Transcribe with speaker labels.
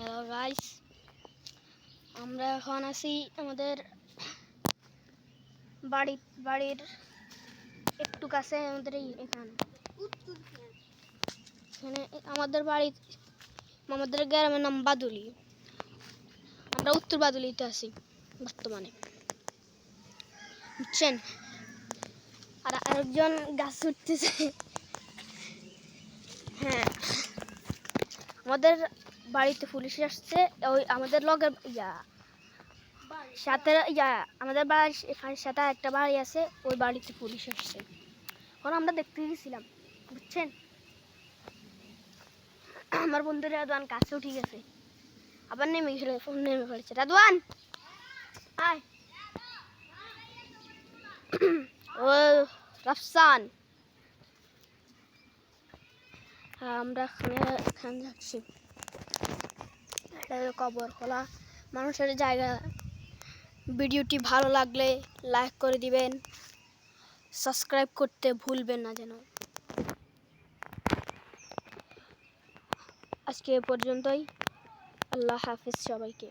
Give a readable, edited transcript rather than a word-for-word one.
Speaker 1: Hello guys, আমরা এখন আছি আমাদের বাড়ির একটু কাছে। এখানে আমাদের গ্রামের নাম বাদুলি। আমরা উত্তর বাদুলিতে আছি বর্তমানে, বুঝছেন। আর আরেকজন গাছ উঠতেছে। হ্যাঁ, আমাদের বাড়িতে পুলিশ আসছে। ওই আমাদের লগের সাথে আমাদের বাড়ির সাথে একটা বাড়ি আছে, ওই বাড়িতে পুলিশ আসছে। এখন আমরা দেখতে গেছিলাম, বুঝছেন। আমার বন্ধু রাদওয়ান কাছে উঠে গেছে, আবার নেমে পড়েছে। রাদওয়ান আয়। ও রাফসান, আমরা এখানে যাচ্ছি। এটা কবর খোলা মানুষের জায়গা। ভিডিওটি ভালো লাগলে লাইক করে দিবেন, সাবস্ক্রাইব করতে ভুলবেন না যেন। আজকে এ পর্যন্তই। আল্লাহ হাফেজ সবাইকে।